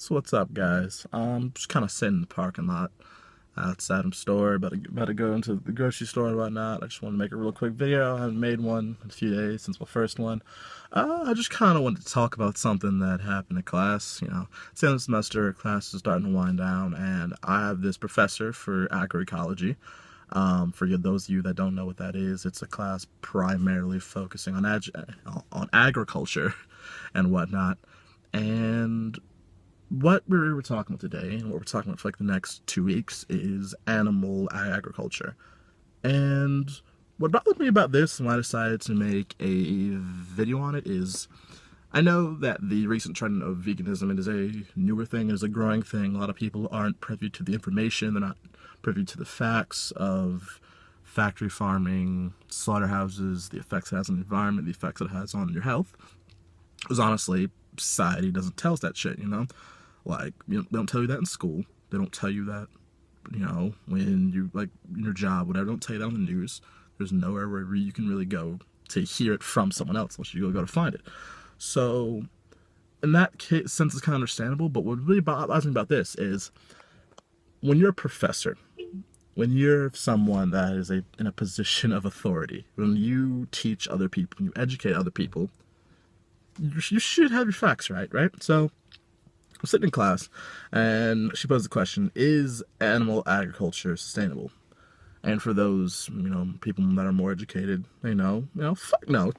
So what's up, guys? Just kind of sitting in the parking lot outside of the store, about to go into the grocery store and whatnot. I just want to make a real quick video. I haven't made one in a few days since my first one. I just kind of wanted to talk about something that happened in class. It's the end of the semester, class is starting to wind down, and I have this professor for agroecology. For those of you that don't know what that is, it's a class primarily focusing on agriculture and whatnot. And what we were talking about today, and what we're talking about for like the next 2 weeks, is animal agriculture. And what bothered me about this and why I decided to make a video on it is I know that the recent trend of veganism, it is a newer thing, it is a growing thing. A lot of people aren't privy to the information, they're not privy to the facts of factory farming, slaughterhouses, the effects it has on the environment, the effects it has on your health. Because honestly, society doesn't tell us that shit. Like, they don't tell you that in school. They don't tell you that, when you, like, in your job, whatever. They don't tell you that on the news. There's nowhere where you can really go to hear it from someone else unless you go to find it. So, in that sense, it's kind of understandable. But what really bothers me about this is when you're a professor, when you're someone that is in a position of authority, when you teach other people, when you educate other people, you should have your facts right? So, I'm sitting in class, and she posed the question, is animal agriculture sustainable? And for those, people that are more educated, fuck no,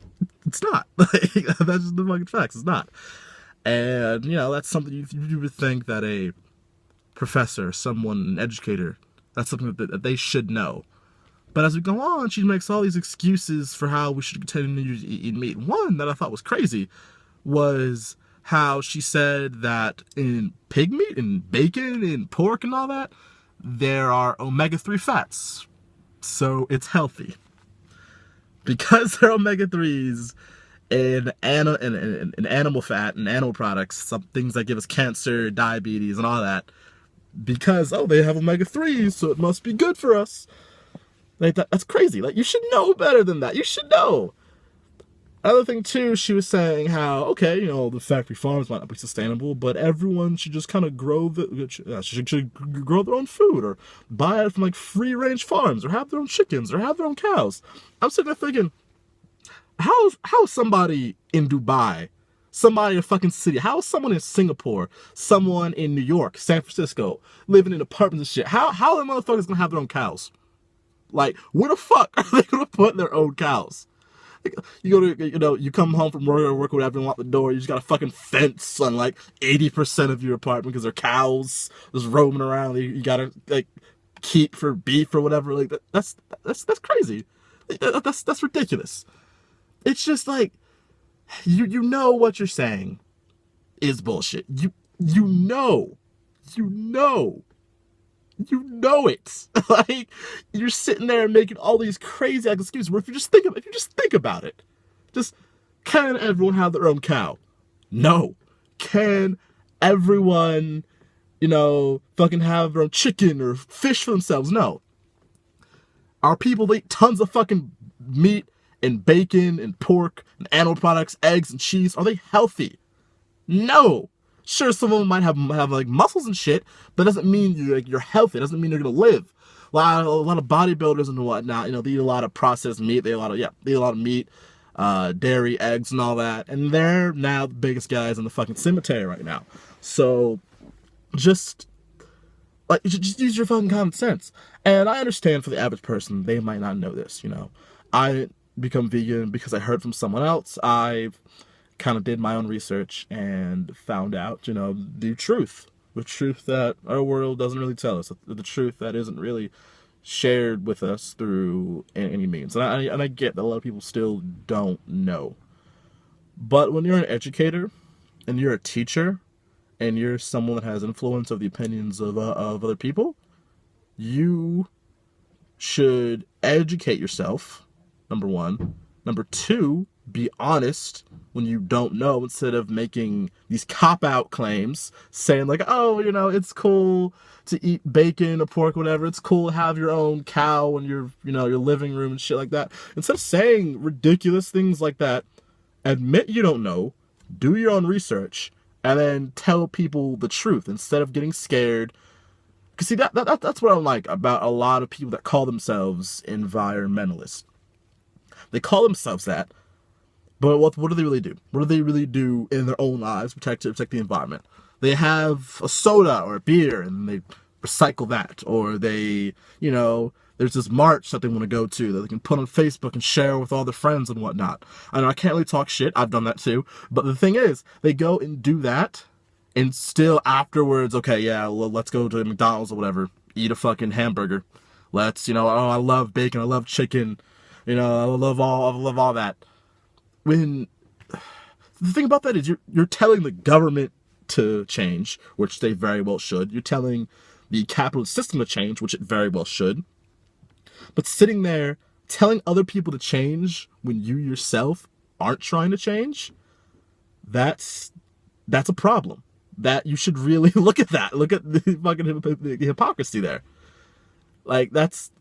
it's not. Like, that's just the fucking facts, it's not. And, that's something you would think that a professor, someone, an educator, that's something that they should know. But as we go on, she makes all these excuses for how we should continue to eat meat. One that I thought was crazy was how she said that in pig meat and bacon and pork and all that, there are omega-3 fats. So it's healthy. Because there are omega-3s in animal fat and animal products, some things that give us cancer, diabetes, and all that, because, they have omega-3s, so it must be good for us. Like, that's crazy. Like, you should know better than that. You should know. Another thing, too, she was saying how, okay, the factory farms might not be sustainable, but everyone should just kind of should grow their own food, or buy it from, like, free-range farms, or have their own chickens, or have their own cows. I'm sitting there thinking, how is somebody in Dubai, somebody in a fucking city, how is someone in Singapore, someone in New York, San Francisco, living in apartments and shit, how are the motherfuckers gonna have their own cows? Like, where the fuck are they gonna put their own cows? You go to, you come home from work or whatever, and lock the door, you just got a fucking fence on like 80% of your apartment because there are cows just roaming around. You gotta, like, keep for beef or whatever. Like, that's crazy. That's ridiculous. It's just like, you know what you're saying is bullshit. You know. You know. You know it. Like, you're sitting there and making all these crazy excuses. Where if you just think about it, just, can everyone have their own cow? No. Can everyone, fucking have their own chicken or fish for themselves? No. Are people that eat tons of fucking meat and bacon and pork and animal products, eggs and cheese, are they healthy? No. Sure, some of them might have like muscles and shit, but it doesn't mean you're healthy. It doesn't mean you're gonna live. A lot of bodybuilders and whatnot, they eat a lot of processed meat. They eat a lot of meat, dairy, eggs, and all that. And they're now the biggest guys in the fucking cemetery right now. So just use your fucking common sense. And I understand for the average person, they might not know this. I become vegan because I heard from someone else. I've kind of did my own research and found out, the truth that our world doesn't really tell us, the truth that isn't really shared with us through any means. And I get that a lot of people still don't know. But when you're an educator and you're a teacher and you're someone that has influence of the opinions of other people, you should educate yourself, number one. Number two, be honest when you don't know, instead of making these cop-out claims, saying like, oh, it's cool to eat bacon or pork, whatever. It's cool to have your own cow in your living room and shit like that. Instead of saying ridiculous things like that, admit you don't know, do your own research, and then tell people the truth instead of getting scared. Because see, that's what I like about a lot of people that call themselves environmentalists. They call themselves that, but what do they really do? What do they really do in their own lives to protect the environment? They have a soda or a beer and they recycle that, or they, there's this march that they want to go to that they can put on Facebook and share with all their friends and whatnot. I know I can't really talk shit. I've done that too. But the thing is, they go and do that, and still afterwards, okay, yeah, well, let's go to McDonald's or whatever, eat a fucking hamburger. Let's, oh, I love bacon, I love chicken, I love all that. When the thing about that is you're telling the government to change, which they very well should. You're telling the capitalist system to change, which it very well should. But sitting there telling other people to change when you yourself aren't trying to change, that's a problem. That you should really look at that. Look at the fucking the hypocrisy there. Like that's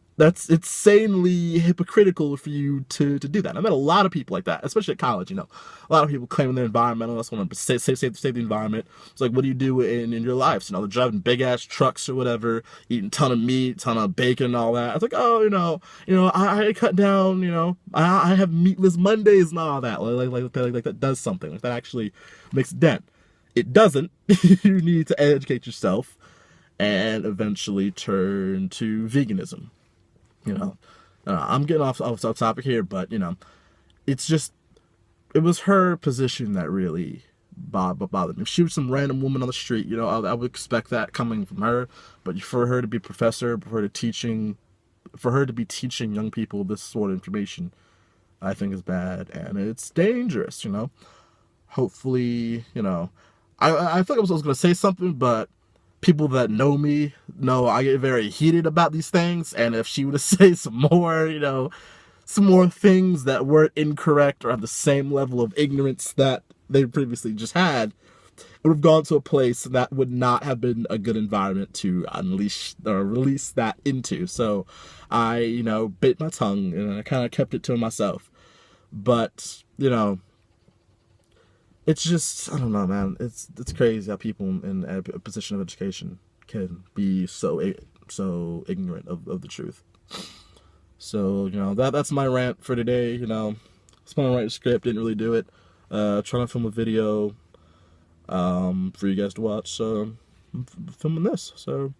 insanely hypocritical for you to do that. I met a lot of people like that, especially at college. A lot of people claiming they're environmentalists, want to save the environment. It's like, what do you do in your lives? They're driving big ass trucks or whatever, eating ton of meat, ton of bacon, and all that. It's like, oh, I cut down. I have meatless Mondays and all that. Like that does something. Like that actually makes a dent. It doesn't. You need to educate yourself and eventually turn to veganism. I'm getting off topic here, but it's just, it was her position that really bothered me. If she was some random woman on the street, I would expect that coming from her. But for her to be a professor, for her to be teaching young people this sort of information, I think is bad, and it's dangerous. Hopefully, I thought I was going to say something, but people that know me know I get very heated about these things, and if she were to say some more things that weren't incorrect or have the same level of ignorance that they previously just had, it would have gone to a place that would not have been a good environment to unleash or release that into. So I, bit my tongue and I kind of kept it to myself. But, it's just, I don't know, man. It's crazy how people in a position of education can be so ignorant of the truth. So, that's my rant for today. It's fun to write a script, didn't really do it. Trying to film a video for you guys to watch. So I'm filming this. So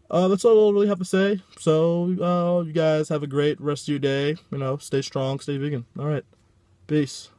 that's all I really have to say. So you guys have a great rest of your day. Stay strong, stay vegan. All right, peace.